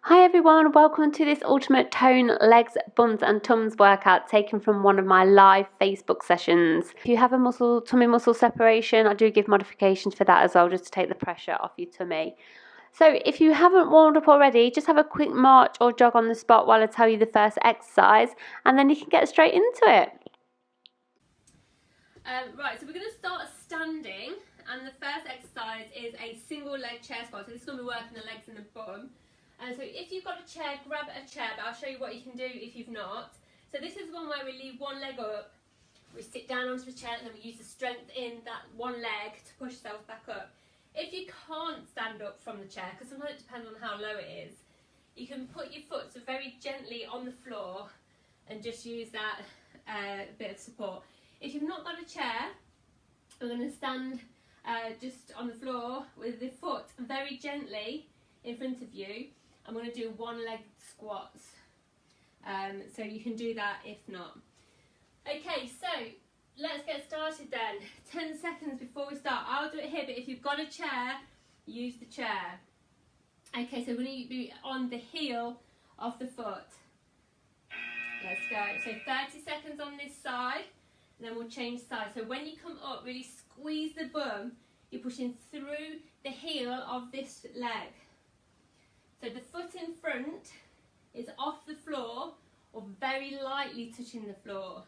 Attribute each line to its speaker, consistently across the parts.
Speaker 1: Hi everyone, welcome to this ultimate tone legs, bums and tums workout taken from one of my live Facebook sessions. If you have a tummy muscle separation, I do give modifications for that as well, just to take the pressure off your tummy. So if you haven't warmed up already, just have a quick march or jog on the spot while I tell you the first exercise, and then you can get straight into it.
Speaker 2: Right, so we're going to start standing, and the first exercise is a single leg chair squat. So this is going to be working the legs and the bum. So if you've got a chair, grab a chair, but I'll show you what you can do if you've not. So this is one where we leave one leg up, we sit down onto the chair, and then we use the strength in that one leg to push yourself back up. If you can't stand up from the chair, because sometimes it depends on how low it is, you can put your foot so very gently on the floor and just use that bit of support. If you've not got a chair, we're going to stand just on the floor with the foot very gently in front of you. I'm going to do one-legged squats, so you can do that if not. Okay, so let's get started then. 10 seconds before we start. I'll do it here, but if you've got a chair, use the chair. Okay, so we're going to be on the heel of the foot. Let's go. So 30 seconds on this side, and then we'll change sides. So when you come up, really squeeze the bum. You're pushing through the heel of this leg. So the foot in front is off the floor or very lightly touching the floor.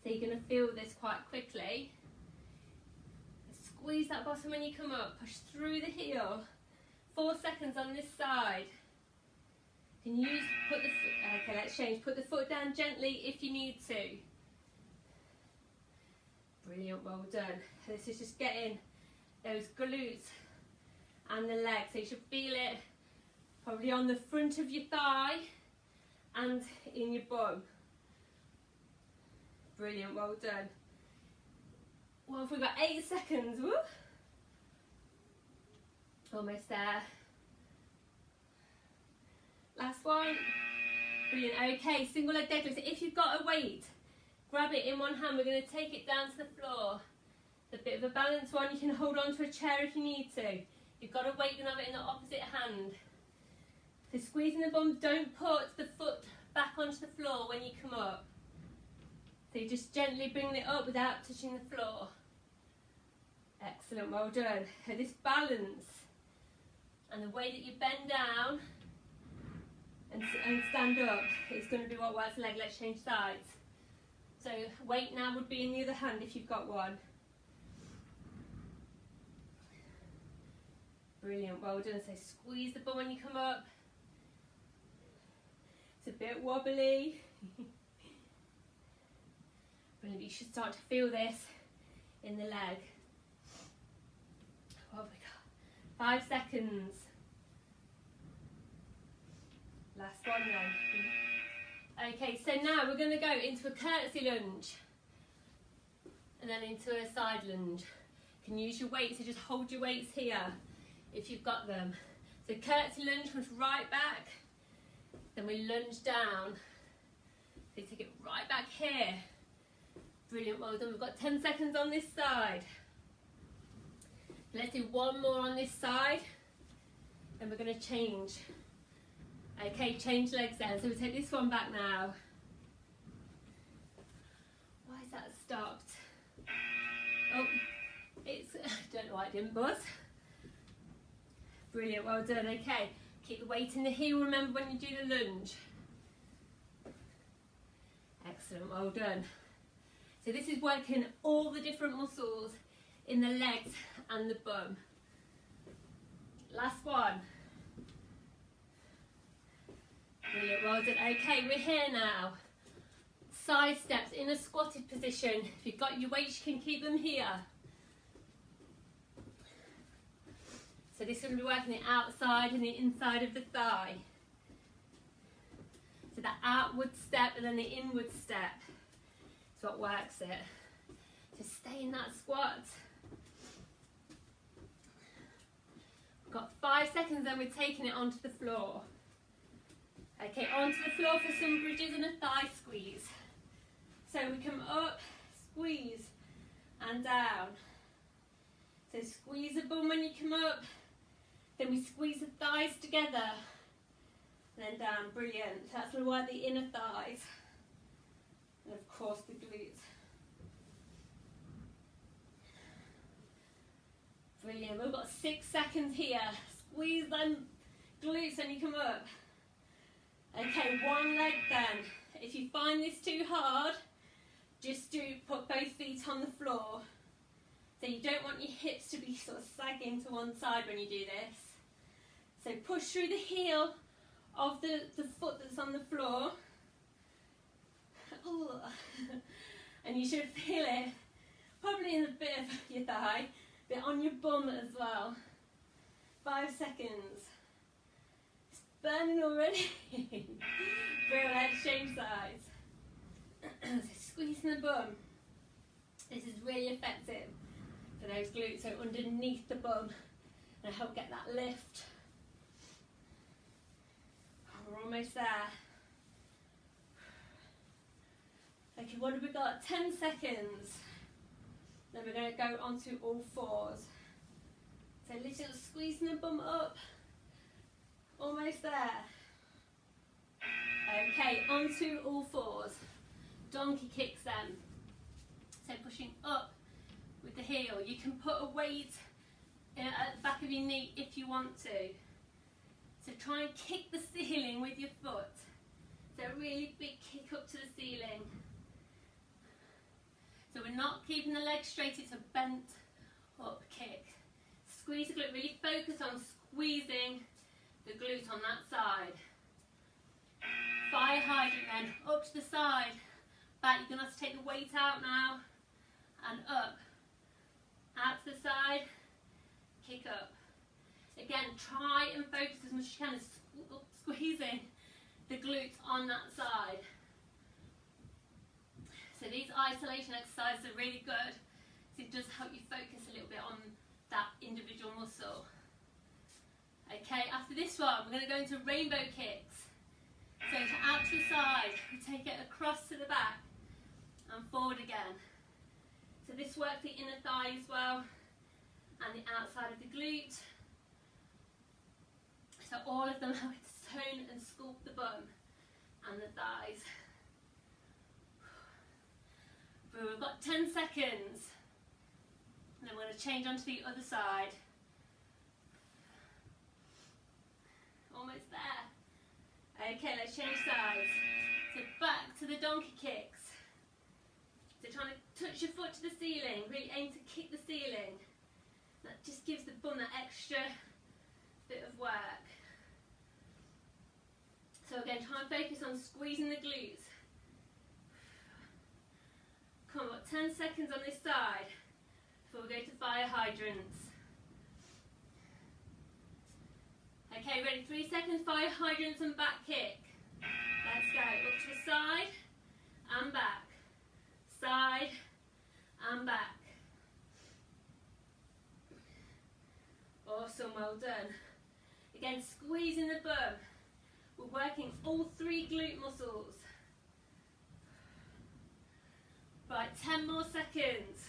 Speaker 2: So you're going to feel this quite quickly. Squeeze that bottom when you come up, push through the heel. 4 seconds on this side. Can you put the foot, okay, let's change. Put the foot down gently if you need to. Brilliant, well done. This is just getting those glutes and the leg, so you should feel it probably on the front of your thigh and in your bum. Brilliant, well done. Well, if we've got 8 seconds, woo. Almost there. Last one. Brilliant. Okay, single leg deadlift. So if you've got a weight, grab it in one hand. We're going to take it down to the floor. It's a bit of a balanced one. You can hold on to a chair if you need to. You've got a weight, you can have it in the opposite hand. So squeezing the bum, don't put the foot back onto the floor when you come up. So you just gently bring it up without touching the floor. Excellent, well done. So this balance and the way that you bend down and stand up is going to be what works the leg. Let's change sides. So weight now would be in the other hand if you've got one. Brilliant, well done. So squeeze the bum when you come up. It's a bit wobbly. Brilliant, you should start to feel this in the leg. What have we got? 5 seconds. Last one then. Okay, so now we're going to go into a curtsy lunge and then into a side lunge. You can use your weights, so just hold your weights here if you've got them. So curtsy lunge comes right back, then we lunge down. So take it right back here. Brilliant, well done. We've got 10 seconds on this side. Let's do one more on this side, and we're going to change. Okay, change legs then. So we'll take this one back now. Why is that stopped? Oh, I don't know why it didn't buzz. Brilliant, well done. Okay, keep the weight in the heel, remember when you do the lunge. Excellent, well done. So this is working all the different muscles in the legs and the bum. Last one. Brilliant, well done. Okay, we're here now. Side steps in a squatted position. If you've got your weights, you can keep them here. So this is going to be working the outside and the inside of the thigh. So the outward step and then the inward step is what works it. So stay in that squat. We've got 5 seconds, then we're taking it onto the floor. Okay, onto the floor for some bridges and a thigh squeeze. So we come up, squeeze, and down. So squeeze the bum when you come up, Then we squeeze the thighs together, and then down. Brilliant. That's going to work the inner thighs, and of course the glutes. Brilliant. We've got 6 seconds here. Squeeze them glutes when you come up. Okay, one leg then. If you find this too hard, just put both feet on the floor. So you don't want your hips to be sort of sagging to one side when you do this. So push through the heel of the foot that's on the floor. Ooh. And you should feel it probably in a bit of your thigh, a bit on your bum as well. 5 seconds. It's burning already. Brilliant, let's change sides. So squeezing the bum. This is really effective for those glutes, so underneath the bum, and help get that lift. We're almost there. Okay, what have we got? 10 seconds. Then we're going to go onto all fours. So little squeezing the bum up. Almost there. Okay, onto all fours. Donkey kicks then. So pushing up with the heel. You can put a weight at the back of your knee if you want to. So try and kick the ceiling with your foot. So a really big kick up to the ceiling. So we're not keeping the leg straight, it's a bent up kick. Squeeze the glute, really focus on squeezing the glute on that side. Fire hydrant then, up to the side. Back, you're going to have to take the weight out now. And up. Out to the side, kick up. Again, try and focus as much as you can on squeezing the glutes on that side. So these isolation exercises are really good. So it does help you focus a little bit on that individual muscle. Okay, after this one, we're going to go into rainbow kicks. So out to the side, we take it across to the back and forward again. So this works the inner thigh as well and the outside of the glute. So all of them help to tone and sculpt the bum and the thighs. But we've got 10 seconds. And then we're going to change onto the other side. Almost there. Okay, let's change sides. So back to the donkey kicks. So trying to touch your foot to the ceiling, really aim to kick the ceiling. That just gives the bum that extra bit of work. So again, try and focus on squeezing the glutes. Come on, 10 seconds on this side before we go to fire hydrants. Okay, ready? 3 seconds, fire hydrants and back kick. Let's go. Up to the side and back. Side and back. Awesome, well done. Again, squeezing the bum. We're working all 3 glute muscles. Right, 10 more seconds.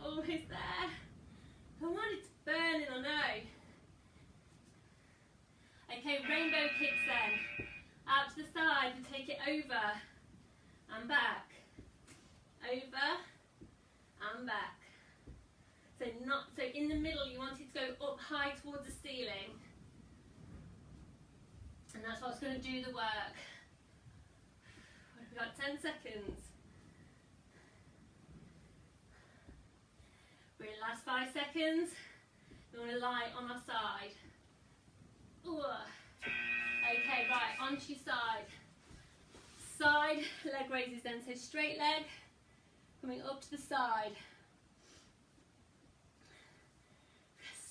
Speaker 2: Almost there. Come on, it's burning, I know. Okay, rainbow kicks then. Out to the side and take it over and back. Over and back. So in the middle you want it to go up high towards the ceiling. And that's what's going to do the work. We've got 10 seconds. We're in the last 5 seconds. We want to lie on our side. Ooh. Okay, right, onto your side. Side leg raises then, so straight leg, coming up to the side.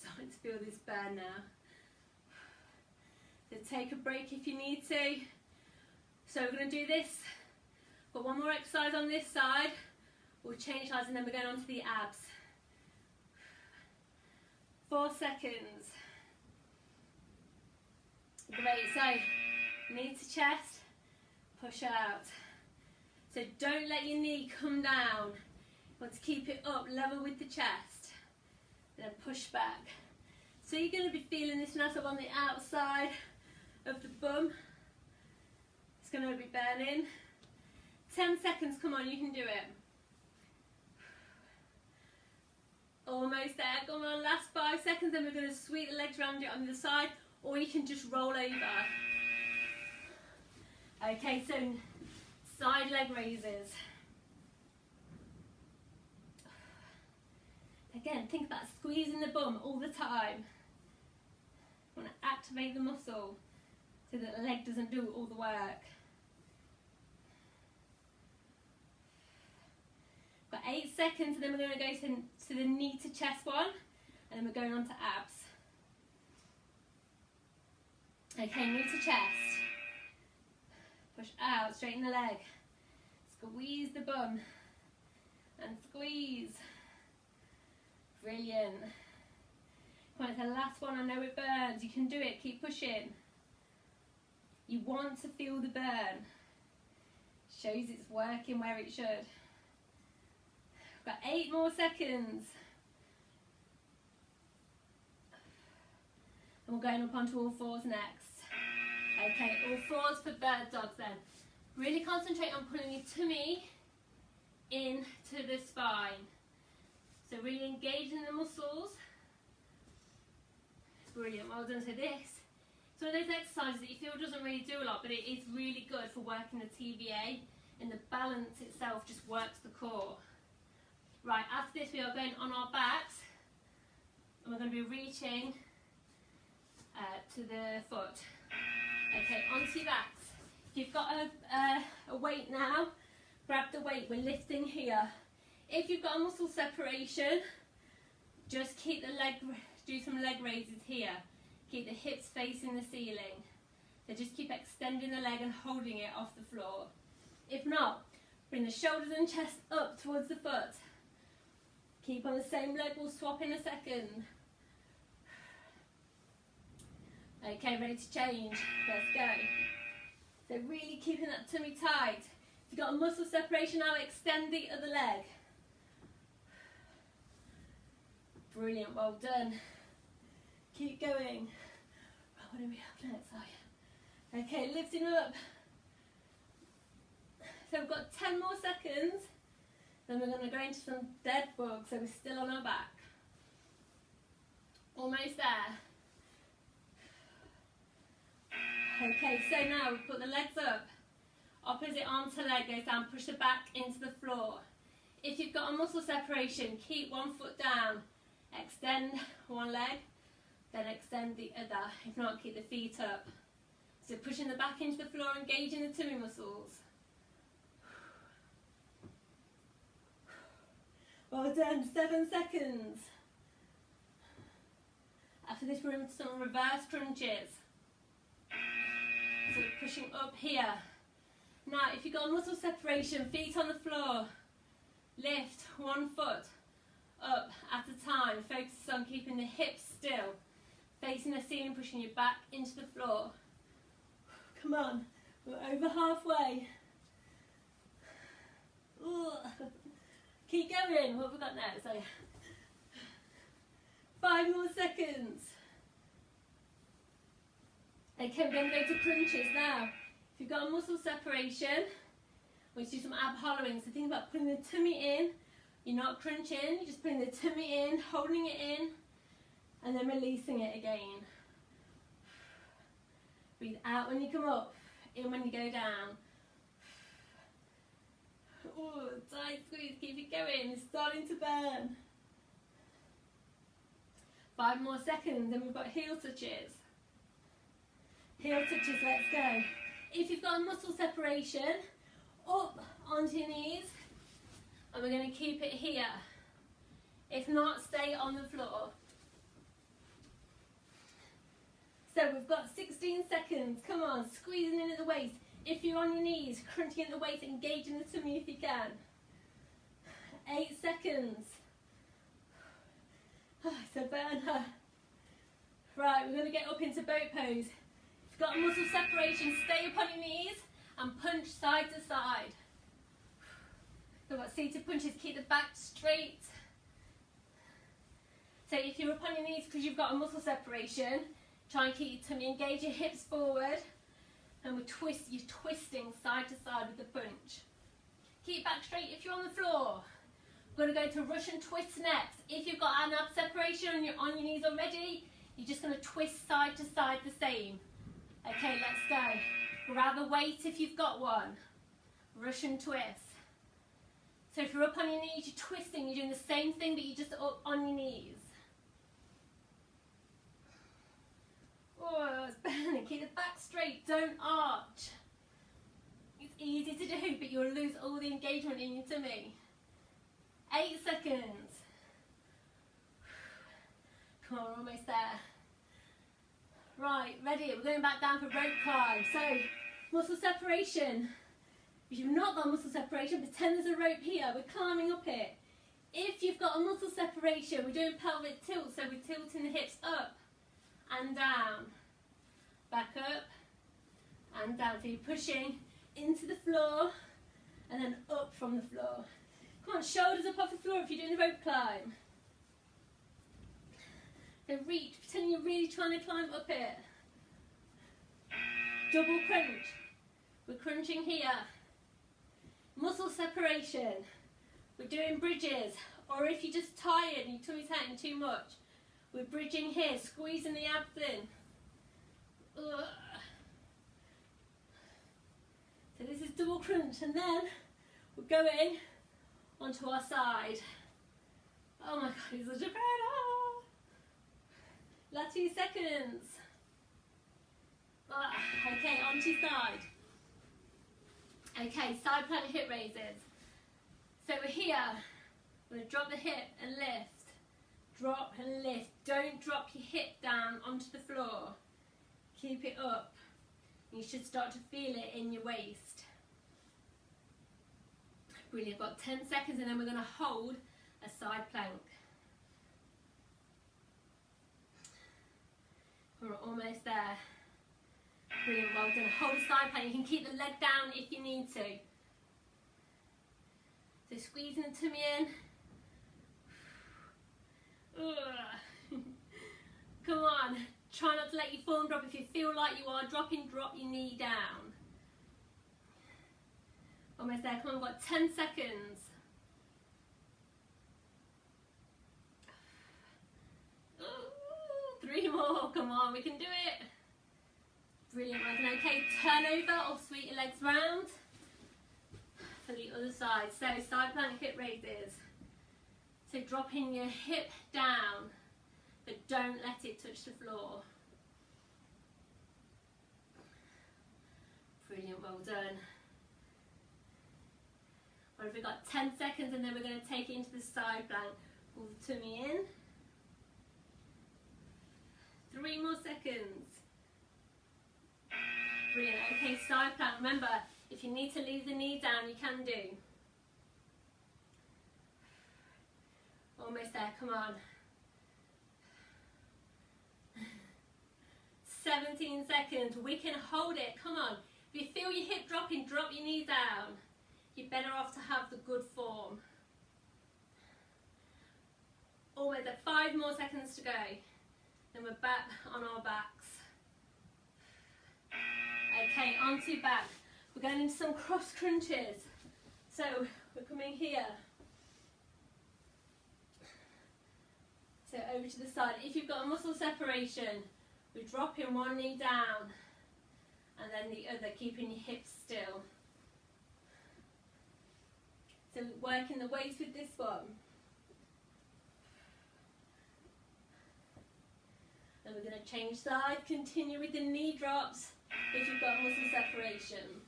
Speaker 2: Starting to feel this burn now. So take a break if you need to. So we're going to do this. Got one more exercise on this side. We'll change sides and then we're going on to the abs. 4 seconds. Great, so knee to chest, push out. So don't let your knee come down. You want to keep it up, level with the chest. and then push back. So you're going to be feeling this now sort of on the outside of the bum. It's going to be burning. 10 seconds, come on, you can do it. Almost there, come on, last 5 seconds, then we're going to sweep the legs around it on the side, or you can just roll over. Okay, so side leg raises. Again, think about squeezing the bum all the time. You want to activate the muscle so that the leg doesn't do all the work. Got 8 seconds, and then we're going to go to the knee to chest one, and then we're going on to abs. Okay, knee to chest. Push out, straighten the leg. Squeeze the bum, and squeeze. Brilliant. Come on, it's the last one. I know it burns. You can do it. Keep pushing. You want to feel the burn. Shows it's working where it should. We've got 8 more seconds. And we're going up onto all fours next. Okay, all fours for bird dogs then. Really concentrate on pulling your tummy into the spine. So really engaging the muscles. Brilliant, well done. So this, it's one of those exercises that you feel doesn't really do a lot, but it is really good for working the TVA, and the balance itself just works the core. Right, after this we are going on our backs, and we're going to be reaching to the foot. Okay, onto your backs. If you've got a weight now, grab the weight, we're lifting here. If you've got a muscle separation, just keep the leg, do some leg raises here. Keep the hips facing the ceiling. So just keep extending the leg and holding it off the floor. If not, bring the shoulders and chest up towards the foot. Keep on the same leg, we'll swap in a second. Okay, ready to change, let's go. So really keeping that tummy tight. If you've got a muscle separation now, extend the other leg. Brilliant, well done. Keep going. What do we have next? Okay, lifting up. So we've got 10 more seconds. Then we're going to go into some dead bugs, so we're still on our back. Almost there. Okay, so now we put the legs up. Opposite arm to leg goes down, push the back into the floor. If you've got a muscle separation, keep one foot down. Extend one leg, then extend the other. If not, keep the feet up. So pushing the back into the floor, engaging the tummy muscles. Well done, 7 seconds. After this we're into some reverse crunches. So pushing up here. Now if you've got a muscle separation, feet on the floor, lift one foot up at a time. Focus on keeping the hips still, facing the ceiling, pushing your back into the floor. Come on, we're over halfway. Ooh. Keep going. What have we got now? So 5 more seconds. Okay, we're going to go to crunches now. If you've got a muscle separation, we're going to do some ab hollowing. So think about putting the tummy in. You're not crunching, you're just putting the tummy in, holding it in, and then releasing it again. Breathe out when you come up, in when you go down. Oh, tight squeeze, keep it going, it's starting to burn. 5 more seconds, then we've got heel touches. Heel touches, let's go. If you've got a muscle separation, up onto your knees, and we're going to keep it here. If not, stay on the floor. So we've got 16 seconds. Come on, squeezing in at the waist. If you're on your knees, crunching at the waist, engaging the tummy if you can. 8 seconds. Oh, it's a burner. Right, we're going to get up into boat pose. If you've got a muscle separation, stay up on your knees and punch side to side. So we've got seated punches, keep the back straight. So if you're up on your knees because you've got a muscle separation, try and keep your tummy, engage your hips forward, and you're twisting side to side with the punch. Keep back straight if you're on the floor. We're going to go to Russian twist next. If you've got an ab separation and you're on your knees already, you're just going to twist side to side the same. Okay, let's go. Grab a weight if you've got one. Russian twist. So if you're up on your knees, you're twisting, you're doing the same thing, but you're just up on your knees. Oh, it's burning. Keep the back straight, don't arch. It's easy to do, but you'll lose all the engagement in your tummy. 8 seconds. Come on, we're almost there. Right, ready, we're going back down for rope climb. So, muscle separation. If you've not got muscle separation, pretend there's a rope here. We're climbing up it. If you've got a muscle separation, we're doing pelvic tilt, so we're tilting the hips up and down. Back up and down. So you're pushing into the floor and then up from the floor. Come on, shoulders up off the floor if you're doing the rope climb. So reach, pretend you're really trying to climb up it. Double crunch. We're crunching here. Muscle separation. We're doing bridges. Or if you're just tired and your tummy's hurting too much, we're bridging here, squeezing the abs in. Ugh. So this is double crunch, and then we're going onto our side. Oh my god, it's such a pain. Last 2 seconds. Okay, onto side. Okay, side plank hip raises. So we're here. We're going to drop the hip and lift. Drop and lift. Don't drop your hip down onto the floor. Keep it up. You should start to feel it in your waist. Brilliant. Got 10 seconds and then we're going to hold a side plank. We're almost there. Brilliant. Well done. Hold a side plank. You can keep the leg down if you need to. So squeezing the tummy in. Come on. Try not to let your form drop. If you feel like you are dropping, drop your knee down. Almost there. Come on, we've got 10 seconds. Ooh, 3 more. Come on, we can do it. Brilliant. Okay, turn over or sweep your legs round for the other side. So side plank hip raises. So dropping your hip down, but don't let it touch the floor. Brilliant, well done. Well, we've got 10 seconds and then we're going to take it into the side plank. Pull the tummy in. 3 more seconds. Brilliant. Okay, side plank. Remember, if you need to leave the knee down, you can do. Almost there, come on. 17 seconds. We can hold it. Come on. If you feel your hip dropping, drop your knee down. You're better off to have the good form. Almost there. 5 more seconds to go. Then we're back on our backs. Okay, onto back. We're going into some cross crunches. So we're coming here. So over to the side. If you've got a muscle separation, we're dropping one knee down and then the other, keeping your hips still. So working the weights with this one. Then we're going to change side, continue with the knee drops if you've got muscle separation.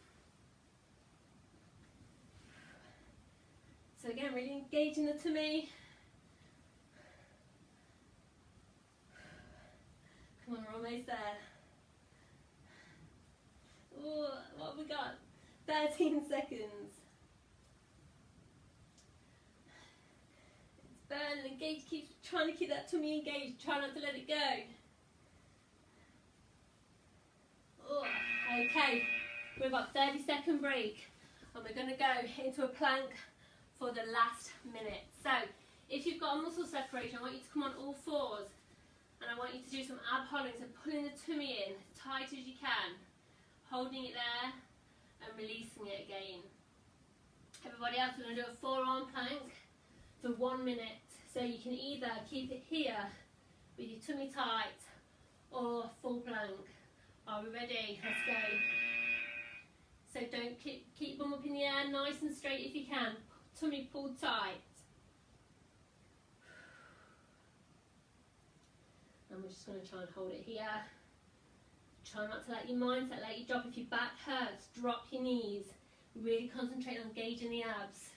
Speaker 2: So again, really engaging the tummy. Come on, we're almost there. Ooh, what have we got? 13 seconds. It's burning, engaged, keep trying to keep that tummy engaged, try not to let it go. Ooh, okay, we've got 30-second break and we're going to go into a plank for the last minute. So If you've got a muscle separation, I want you to come on all fours. And I want you to do some ab holding, so pulling the tummy in as tight as you can. Holding it there and releasing it again. Everybody else, we're going to do a forearm plank for 1 minute. So you can either keep it here with your tummy tight or full plank. Are we ready? Let's go. So don't keep bum up in the air, nice and straight if you can. Tummy pulled tight. And we're just going to try and hold it here. Try not to let your mindset let you drop. If your back hurts, drop your knees. Really concentrate on engaging the abs.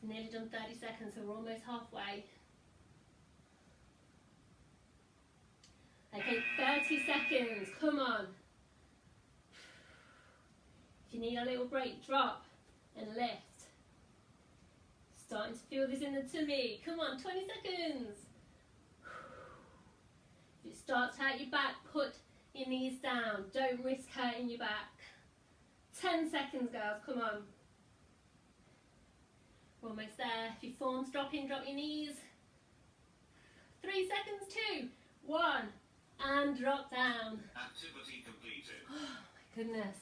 Speaker 2: Nearly done 30 seconds, so we're almost halfway. Okay, 30 seconds, come on. If you need a little break, drop and lift. Starting to feel this in the tummy. Come on, 20 seconds. If it starts to hurt your back, put your knees down. Don't risk hurting your back. 10 seconds, girls, come on. We're almost there. If your form's dropping, drop your knees. 3 seconds, 2, 1, and drop down.
Speaker 3: Activity completed.
Speaker 2: Oh my goodness.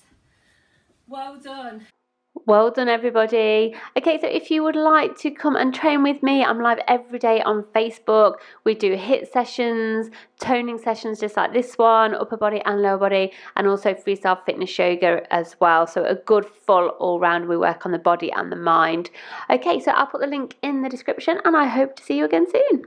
Speaker 2: Well done.
Speaker 1: Well done, everybody. Okay, so if you would like to come and train with me, I'm live every day on Facebook. We do HIIT sessions, toning sessions just like this one, upper body and lower body, and also freestyle fitness yoga as well. So a good full all round. We work on the body and the mind. Okay, so I'll put the link in the description and I hope to see you again soon.